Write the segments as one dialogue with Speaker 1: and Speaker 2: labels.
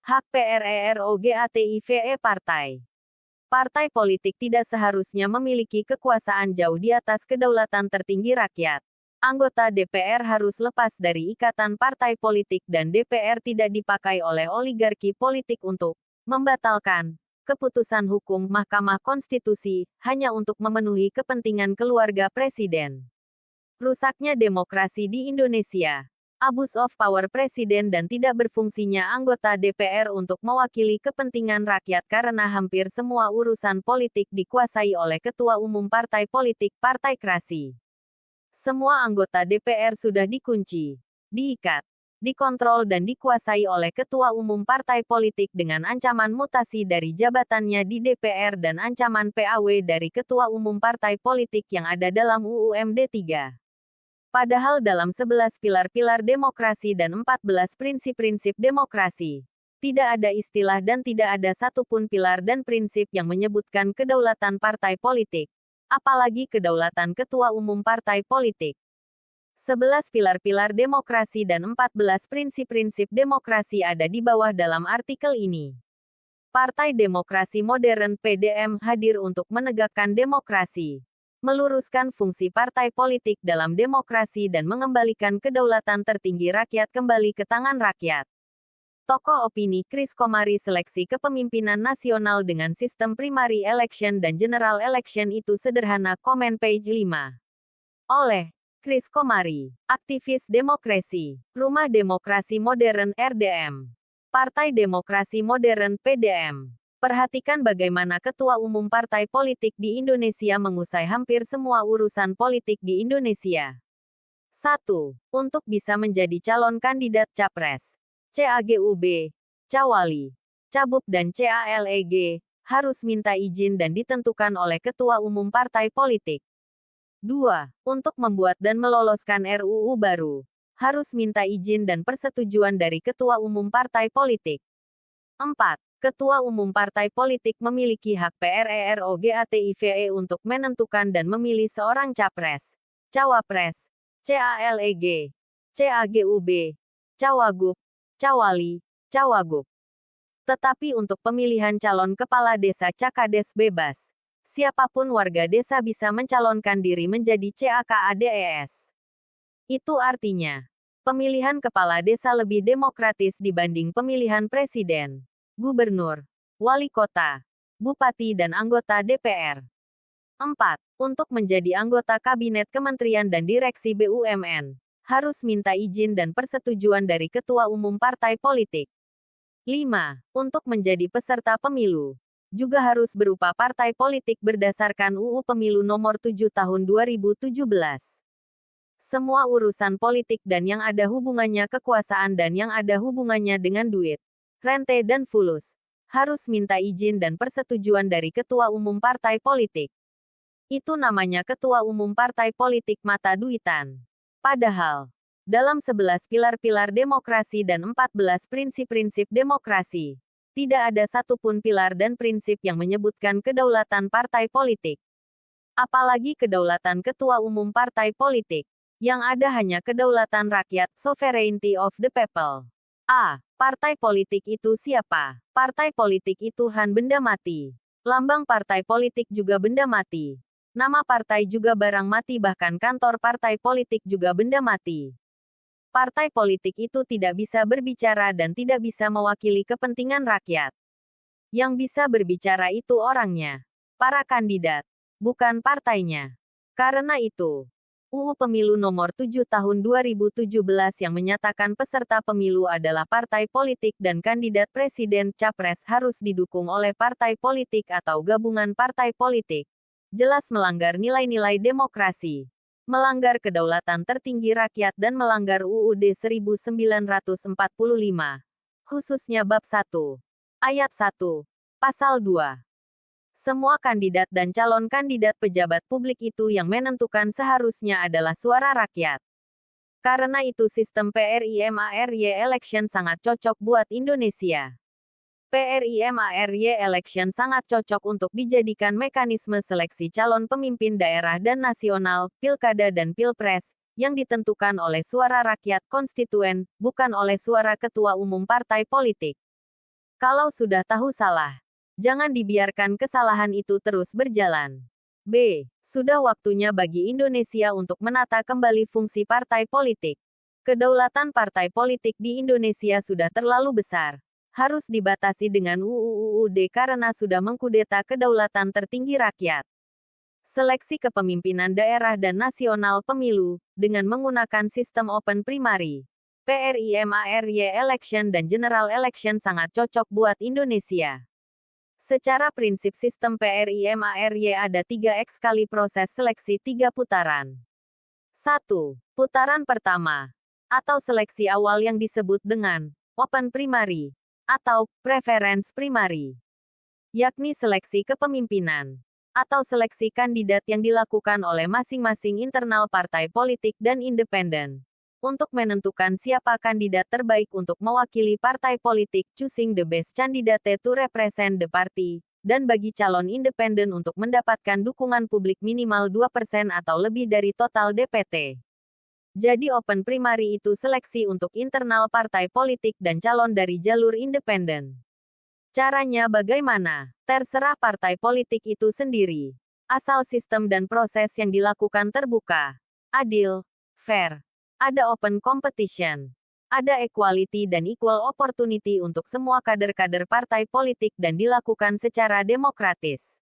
Speaker 1: Hak PREROGATIVE Partai. Partai politik tidak seharusnya memiliki kekuasaan jauh di atas kedaulatan tertinggi rakyat. Anggota DPR harus lepas dari ikatan partai politik dan DPR tidak dipakai oleh oligarki politik untuk membatalkan keputusan hukum Mahkamah Konstitusi hanya untuk memenuhi kepentingan keluarga presiden. Rusaknya demokrasi di Indonesia. Abuse of power presiden dan tidak berfungsinya anggota DPR untuk mewakili kepentingan rakyat karena hampir semua urusan politik dikuasai oleh ketua umum partai politik Partai Krasi. Semua anggota DPR sudah dikunci, diikat, dikontrol dan dikuasai oleh ketua umum partai politik dengan ancaman mutasi dari jabatannya di DPR dan ancaman PAW dari ketua umum partai politik yang ada dalam UU MD 3. Padahal dalam 11 pilar-pilar demokrasi dan 14 prinsip-prinsip demokrasi, tidak ada istilah dan tidak ada satupun pilar dan prinsip yang menyebutkan kedaulatan partai politik, apalagi kedaulatan ketua umum partai politik. 11 pilar-pilar demokrasi dan 14 prinsip-prinsip demokrasi ada di bawah dalam artikel ini. Partai Demokrasi Modern (PDM) hadir untuk menegakkan demokrasi, meluruskan fungsi partai politik dalam demokrasi dan mengembalikan kedaulatan tertinggi rakyat kembali ke tangan rakyat. Tokoh opini Kris Komari seleksi kepemimpinan nasional dengan sistem primary election dan general election itu sederhana. Komen page 5. Oleh Kris Komari, aktivis demokrasi, Rumah Demokrasi Modern (RDM), Partai Demokrasi Modern (PDM). Perhatikan bagaimana ketua umum partai politik di Indonesia mengusai hampir semua urusan politik di Indonesia. 1. Untuk bisa menjadi calon kandidat capres, CAGUB, Cawali, Cagup dan CALEG, harus minta izin dan ditentukan oleh ketua umum partai politik. 2. Untuk membuat dan meloloskan RUU baru, harus minta izin dan persetujuan dari ketua umum partai politik. 4. Ketua umum partai politik memiliki hak PREROGATIVE untuk menentukan dan memilih seorang capres, cawapres, CALEG, CAGUB, cawagup, cawali, cawagup. Tetapi untuk pemilihan calon kepala desa Cakades bebas, siapapun warga desa bisa mencalonkan diri menjadi CAKADES. Itu artinya, pemilihan kepala desa lebih demokratis dibanding pemilihan presiden, gubernur, wali kota, bupati dan anggota DPR. 4. Untuk menjadi anggota kabinet kementerian dan direksi BUMN, harus minta izin dan persetujuan dari ketua umum partai politik. 5. Untuk menjadi peserta pemilu, juga harus berupa partai politik berdasarkan UU Pemilu Nomor 7 Tahun 2017. Semua urusan politik dan yang ada hubungannya kekuasaan dan yang ada hubungannya dengan duit, rente dan fulus, harus minta izin dan persetujuan dari ketua umum partai politik. Itu namanya ketua umum partai politik mata duitan. Padahal, dalam 11 pilar-pilar demokrasi dan 14 prinsip-prinsip demokrasi, tidak ada satupun pilar dan prinsip yang menyebutkan kedaulatan partai politik. Apalagi kedaulatan ketua umum partai politik. Yang ada hanya kedaulatan rakyat, sovereignty of the people. A. Partai politik itu siapa? Partai politik itu benda mati. Lambang partai politik juga benda mati. Nama partai juga barang mati, bahkan kantor partai politik juga benda mati. Partai politik itu tidak bisa berbicara dan tidak bisa mewakili kepentingan rakyat. Yang bisa berbicara itu orangnya, para kandidat, bukan partainya. Karena itu, UU Pemilu Nomor 7 Tahun 2017 yang menyatakan peserta pemilu adalah partai politik dan kandidat presiden capres harus didukung oleh partai politik atau gabungan partai politik, jelas melanggar nilai-nilai demokrasi, melanggar kedaulatan tertinggi rakyat dan melanggar UUD 1945, khususnya Bab 1, Ayat 1, Pasal 2. Semua kandidat dan calon kandidat pejabat publik itu yang menentukan seharusnya adalah suara rakyat. Karena itu sistem PRIMARY election sangat cocok buat Indonesia. PRIMARY election sangat cocok untuk dijadikan mekanisme seleksi calon pemimpin daerah dan nasional, pilkada dan pilpres, yang ditentukan oleh suara rakyat konstituen, bukan oleh suara ketua umum partai politik. Kalau sudah tahu salah, jangan dibiarkan kesalahan itu terus berjalan. B. Sudah waktunya bagi Indonesia untuk menata kembali fungsi partai politik. Kedaulatan partai politik di Indonesia sudah terlalu besar. Harus dibatasi dengan UUD karena sudah mengkudeta kedaulatan tertinggi rakyat. Seleksi kepemimpinan daerah dan nasional pemilu, dengan menggunakan sistem open primary, PRIMARY election dan general election sangat cocok buat Indonesia. Secara prinsip sistem PRIMARY ada 3x kali proses seleksi 3 putaran. 1. Putaran pertama, atau seleksi awal yang disebut dengan open primary, atau preference primary, yakni seleksi kepemimpinan, atau seleksi kandidat yang dilakukan oleh masing-masing internal partai politik dan independen, untuk menentukan siapa kandidat terbaik untuk mewakili partai politik, choosing the best candidate to represent the party, dan bagi calon independen untuk mendapatkan dukungan publik minimal 2% atau lebih dari total DPT. Jadi open primary itu seleksi untuk internal partai politik dan calon dari jalur independen. Caranya bagaimana? Terserah partai politik itu sendiri. Asal sistem dan proses yang dilakukan terbuka, adil, fair. Ada open competition. Ada equality dan equal opportunity untuk semua kader-kader partai politik dan dilakukan secara demokratis.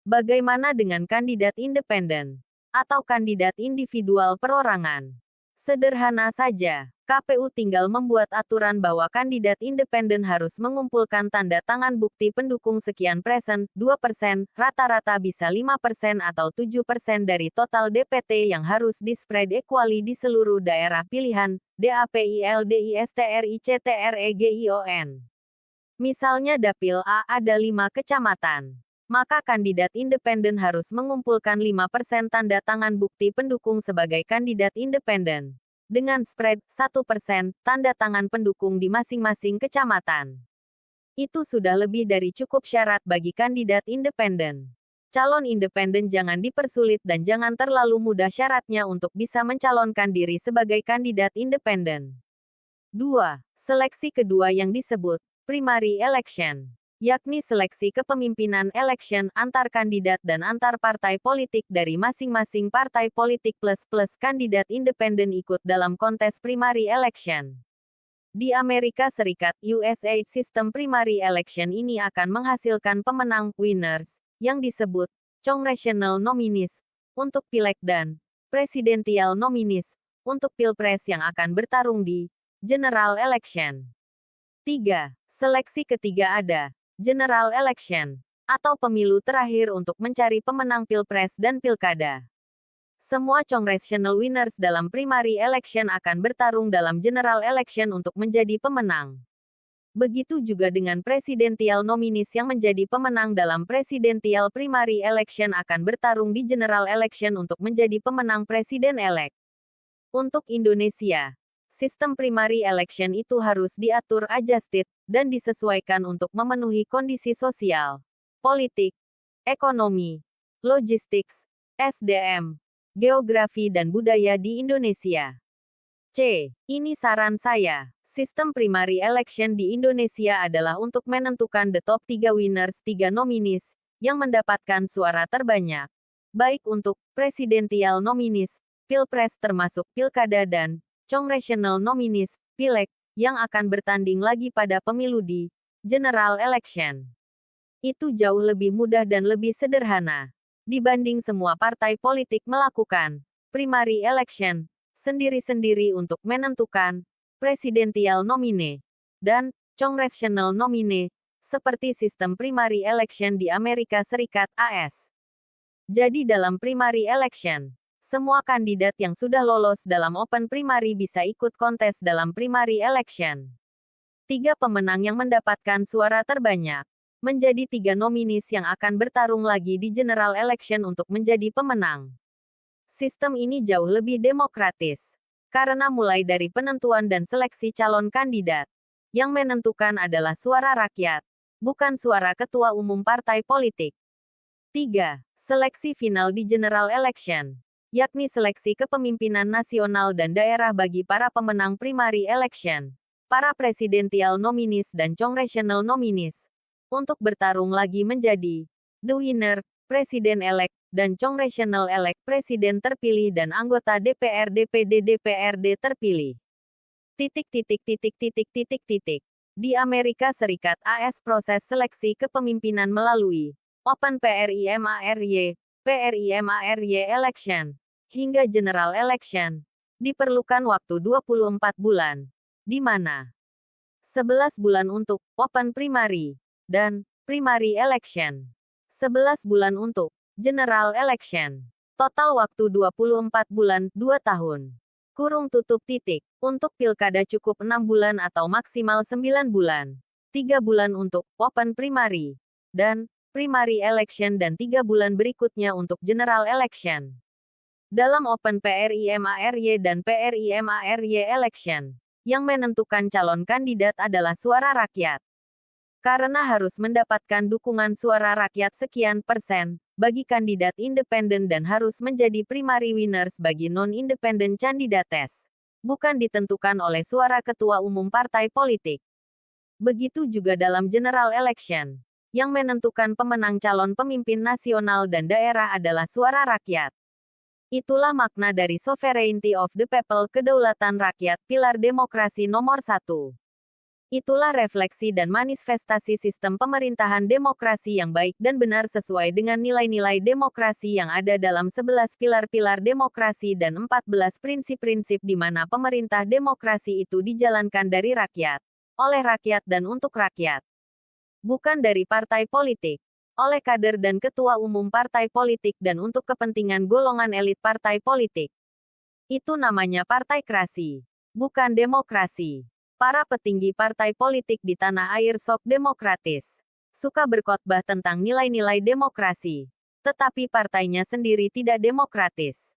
Speaker 1: Bagaimana dengan kandidat independen? Atau kandidat individual perorangan? Sederhana saja, KPU tinggal membuat aturan bahwa kandidat independen harus mengumpulkan tanda tangan bukti pendukung sekian persen, 2%, rata-rata bisa 5% atau 7% dari total DPT yang harus di-spread equally di seluruh daerah pilihan, DAPILDISTRICTREGION. Misalnya Dapil A ada 5 kecamatan. Maka kandidat independen harus mengumpulkan 5% tanda tangan bukti pendukung sebagai kandidat independen. Dengan spread 1% tanda tangan pendukung di masing-masing kecamatan. Itu sudah lebih dari cukup syarat bagi kandidat independen. Calon independen jangan dipersulit dan jangan terlalu mudah syaratnya untuk bisa mencalonkan diri sebagai kandidat independen. 2. Seleksi kedua yang disebut primary election, yakni seleksi kepemimpinan election antar kandidat dan antar partai politik dari masing-masing partai politik plus kandidat independen ikut dalam kontes primary election. Di Amerika Serikat USA, sistem primary election ini akan menghasilkan pemenang winners, yang disebut congressional nominees, untuk pileg dan presidential nominees, untuk pilpres yang akan bertarung di general election. 3. Seleksi ketiga ada general election, atau pemilu terakhir untuk mencari pemenang pilpres dan pilkada. Semua congressional winners dalam primary election akan bertarung dalam general election untuk menjadi pemenang. Begitu juga dengan presidential nominees yang menjadi pemenang dalam presidential primary election akan bertarung di general election untuk menjadi pemenang presiden-elek. Untuk Indonesia, sistem primary election itu harus diatur adjusted dan disesuaikan untuk memenuhi kondisi sosial, politik, ekonomi, logistik, SDM, geografi dan budaya di Indonesia. C. Ini saran saya. Sistem primary election di Indonesia adalah untuk menentukan the top 3 winners 3 nominees yang mendapatkan suara terbanyak, baik untuk presidential nominees, pilpres termasuk pilkada dan congressional nominees, pileg, yang akan bertanding lagi pada pemilu di general election. Itu jauh lebih mudah dan lebih sederhana dibanding semua partai politik melakukan primary election sendiri-sendiri untuk menentukan presidential nominee dan congressional nominee seperti sistem primary election di Amerika Serikat AS. Jadi dalam primary election, semua kandidat yang sudah lolos dalam open primary bisa ikut kontes dalam primary election. 3 pemenang yang mendapatkan suara terbanyak menjadi 3 nominees yang akan bertarung lagi di general election untuk menjadi pemenang. Sistem ini jauh lebih demokratis, karena mulai dari penentuan dan seleksi calon kandidat, yang menentukan adalah suara rakyat, bukan suara ketua umum partai politik. 3. Seleksi final di general election, yakni seleksi kepemimpinan nasional dan daerah bagi para pemenang primary election. para presidential nominees dan congressional nominees, untuk bertarung lagi menjadi the winner, presiden-elek, dan congressional-elek presiden terpilih dan anggota DPR DPD DPRD terpilih. Di Amerika Serikat AS proses seleksi kepemimpinan melalui Open Primaries election, hingga general election, diperlukan waktu 24 bulan, di mana 11 bulan untuk open primary dan primary election, 11 bulan untuk general election. Total waktu 24 bulan, 2 tahun. Kurung tutup titik. Untuk pilkada cukup 6 bulan atau maksimal 9 bulan. 3 bulan untuk open primary dan primary election dan 3 bulan berikutnya untuk general election. Dalam open primaries dan primaries election, yang menentukan calon kandidat adalah suara rakyat. Karena harus mendapatkan dukungan suara rakyat sekian persen bagi kandidat independen dan harus menjadi primary winners bagi non-independent candidates, bukan ditentukan oleh suara ketua umum partai politik. Begitu juga dalam general election, yang menentukan pemenang calon pemimpin nasional dan daerah adalah suara rakyat. Itulah makna dari sovereignty of the people, kedaulatan rakyat, pilar demokrasi nomor 1. Itulah refleksi dan manifestasi sistem pemerintahan demokrasi yang baik dan benar sesuai dengan nilai-nilai demokrasi yang ada dalam 11 pilar-pilar demokrasi dan 14 prinsip-prinsip di mana pemerintah demokrasi itu dijalankan dari rakyat, oleh rakyat dan untuk rakyat. Bukan dari partai politik, oleh kader dan ketua umum partai politik dan untuk kepentingan golongan elit partai politik. Itu namanya partaikrasi, bukan demokrasi. Para petinggi partai politik di tanah air sok demokratis, suka berkhotbah tentang nilai-nilai demokrasi, tetapi partainya sendiri tidak demokratis.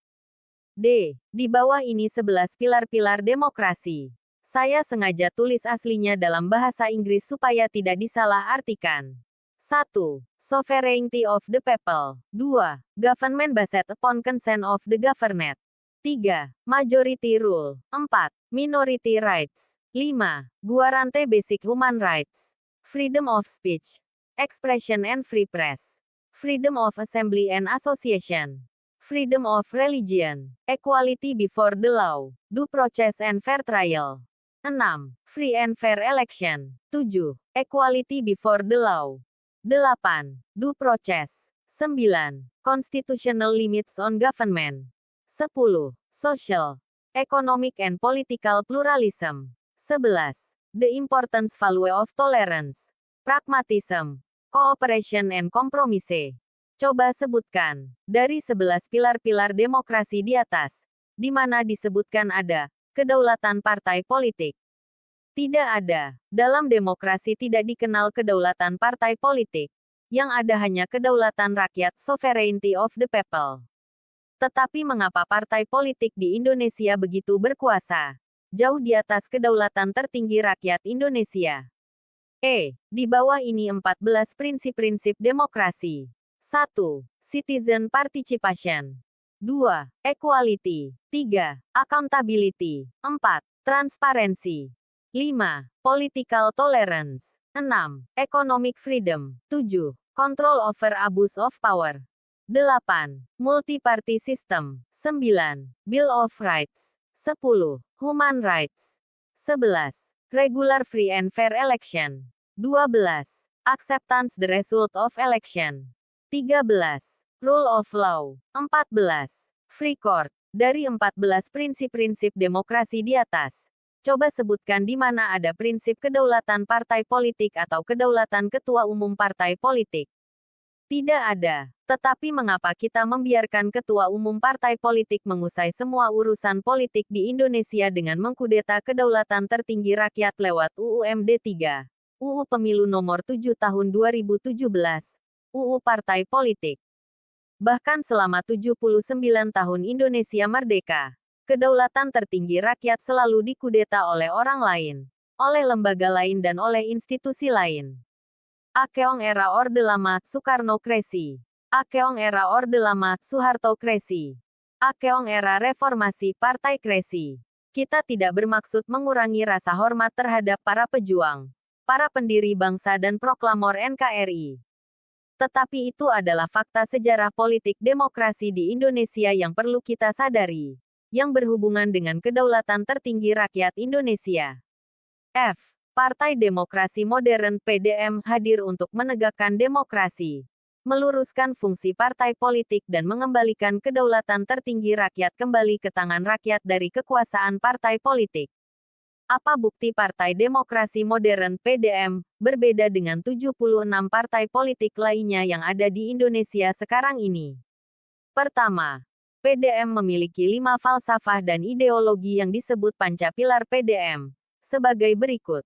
Speaker 1: D. Di bawah ini 11 pilar-pilar demokrasi. Saya sengaja tulis aslinya dalam bahasa Inggris supaya tidak disalah-artikan. 1. Sovereignty of the people. 2. Government based upon consent of the governed. 3. Majority rule. 4. Minority rights. 5. Guarantee basic human rights. Freedom of speech, expression and free press. Freedom of assembly and association. Freedom of religion. Equality before the law. Due process and fair trial. 6. Free and fair election. 7. Equality before the law. 8. Due process. 9. Constitutional limits on government. 10. Social, economic and political pluralism. 11. The importance value of tolerance, pragmatism, cooperation and compromise. Coba sebutkan, dari 11 pilar-pilar demokrasi di atas, di mana disebutkan ada kedaulatan partai politik. Tidak ada. Dalam demokrasi tidak dikenal kedaulatan partai politik. Yang ada hanya kedaulatan rakyat, sovereignty of the people. Tetapi mengapa partai politik di Indonesia begitu berkuasa? Jauh di atas kedaulatan tertinggi rakyat Indonesia. Di bawah ini 14 prinsip-prinsip demokrasi. 1. Citizen participation. 2. Equality. 3. Accountability. 4. Transparency. 5. Political tolerance. 6. Economic freedom. 7. Control over abuse of power. 8. Multi-party system. 9. Bill of Rights. 10. Human rights. 11. Regular free and fair election. 12. Acceptance the result of election. 13. Rule of law. 14. Free court. Dari 14 prinsip-prinsip demokrasi di atas, coba sebutkan di mana ada prinsip kedaulatan partai politik atau kedaulatan ketua umum partai politik. Tidak ada. Tetapi mengapa kita membiarkan ketua umum partai politik mengusai semua urusan politik di Indonesia dengan mengkudeta kedaulatan tertinggi rakyat lewat UU MD 3, UU Pemilu Nomor 7 Tahun 2017, UU Partai Politik. Bahkan selama 79 tahun Indonesia merdeka, kedaulatan tertinggi rakyat selalu dikudeta oleh orang lain, oleh lembaga lain dan oleh institusi lain. Akeong era Orde Lama, Soekarno-Kresi. Akeong era Orde Lama, Soeharto-Kresi. Akeong era Reformasi, Partai Kresi. Kita tidak bermaksud mengurangi rasa hormat terhadap para pejuang, para pendiri bangsa dan proklamor NKRI. Tetapi itu adalah fakta sejarah politik demokrasi di Indonesia yang perlu kita sadari, yang berhubungan dengan kedaulatan tertinggi rakyat Indonesia. F. Partai Demokrasi Modern (PDM) hadir untuk menegakkan demokrasi, meluruskan fungsi partai politik dan mengembalikan kedaulatan tertinggi rakyat kembali ke tangan rakyat dari kekuasaan partai politik. Apa bukti Partai Demokrasi Modern (PDM) berbeda dengan 76 partai politik lainnya yang ada di Indonesia sekarang ini? Pertama, PDM memiliki 5 falsafah dan ideologi yang disebut Pancapilar PDM, sebagai berikut.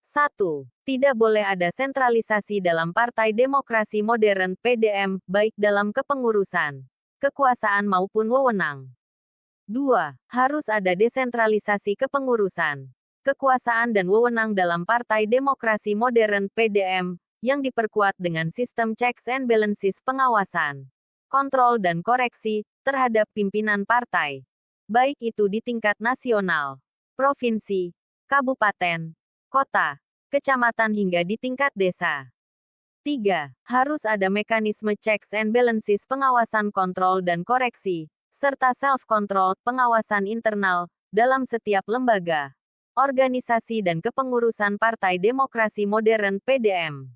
Speaker 1: 1. Tidak boleh ada sentralisasi dalam Partai Demokrasi Modern (PDM), baik dalam kepengurusan, kekuasaan maupun wewenang. 2. Harus ada desentralisasi kepengurusan, kekuasaan dan wewenang dalam Partai Demokrasi Modern (PDM), yang diperkuat dengan sistem checks and balances pengawasan, kontrol dan koreksi, terhadap pimpinan partai, baik itu di tingkat nasional, provinsi, kabupaten, kota, kecamatan hingga di tingkat desa. 3. Harus ada mekanisme checks and balances pengawasan kontrol dan koreksi, serta self-control, pengawasan internal, dalam setiap lembaga, organisasi dan kepengurusan Partai Demokrasi Modern (PDM).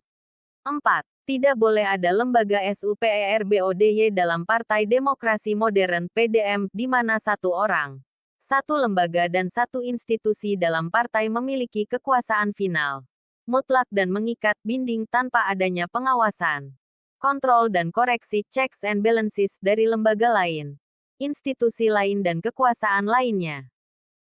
Speaker 1: 4. Tidak boleh ada lembaga SUPERBODY dalam Partai Demokrasi Modern (PDM) di mana satu orang, satu lembaga dan satu institusi dalam partai memiliki kekuasaan final, mutlak dan mengikat binding tanpa adanya pengawasan, kontrol dan koreksi checks and balances dari lembaga lain, institusi lain dan kekuasaan lainnya.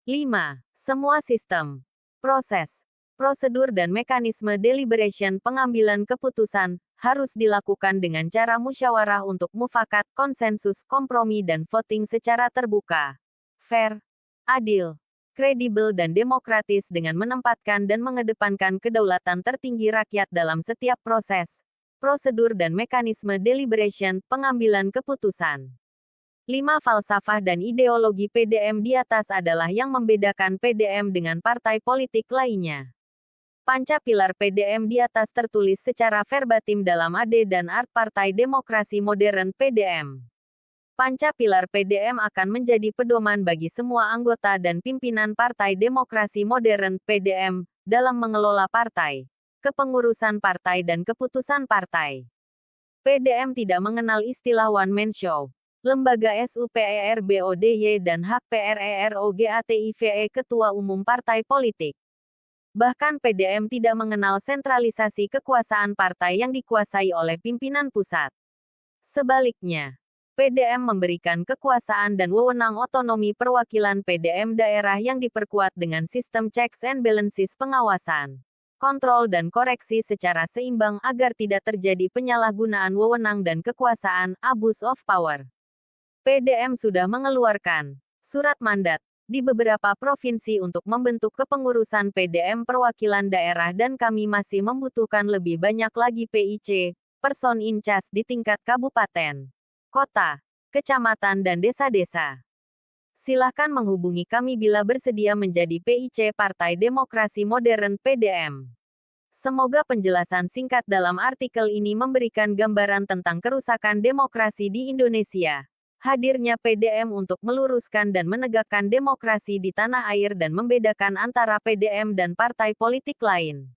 Speaker 1: 5. Semua sistem, proses, prosedur dan mekanisme deliberation pengambilan keputusan, harus dilakukan dengan cara musyawarah untuk mufakat, konsensus, kompromi dan voting secara terbuka, fair, adil, kredibel dan demokratis dengan menempatkan dan mengedepankan kedaulatan tertinggi rakyat dalam setiap proses, prosedur dan mekanisme deliberation pengambilan keputusan. 5 falsafah dan ideologi PDM di atas adalah yang membedakan PDM dengan partai politik lainnya. Pancapilar PDM di atas tertulis secara verbatim dalam AD dan Art Partai Demokrasi Modern (PDM). Pancapilar PDM akan menjadi pedoman bagi semua anggota dan pimpinan Partai Demokrasi Modern (PDM) dalam mengelola partai, kepengurusan partai dan keputusan partai. PDM tidak mengenal istilah one-man show, lembaga SUPERBODY dan hak PREROGATIVE ketua umum partai politik. Bahkan PDM tidak mengenal sentralisasi kekuasaan partai yang dikuasai oleh pimpinan pusat. Sebaliknya, PDM memberikan kekuasaan dan wewenang otonomi perwakilan PDM daerah yang diperkuat dengan sistem checks and balances pengawasan, kontrol dan koreksi secara seimbang agar tidak terjadi penyalahgunaan wewenang dan kekuasaan, abuse of power. PDM sudah mengeluarkan surat mandat di beberapa provinsi untuk membentuk kepengurusan PDM perwakilan daerah dan kami masih membutuhkan lebih banyak lagi PIC, person in charge di tingkat kabupaten, kota, kecamatan dan desa-desa. Silahkan menghubungi kami bila bersedia menjadi PIC Partai Demokrasi Modern (PDM). Semoga penjelasan singkat dalam artikel ini memberikan gambaran tentang kerusakan demokrasi di Indonesia. Hadirnya PDM untuk meluruskan dan menegakkan demokrasi di tanah air dan membedakan antara PDM dan partai politik lain.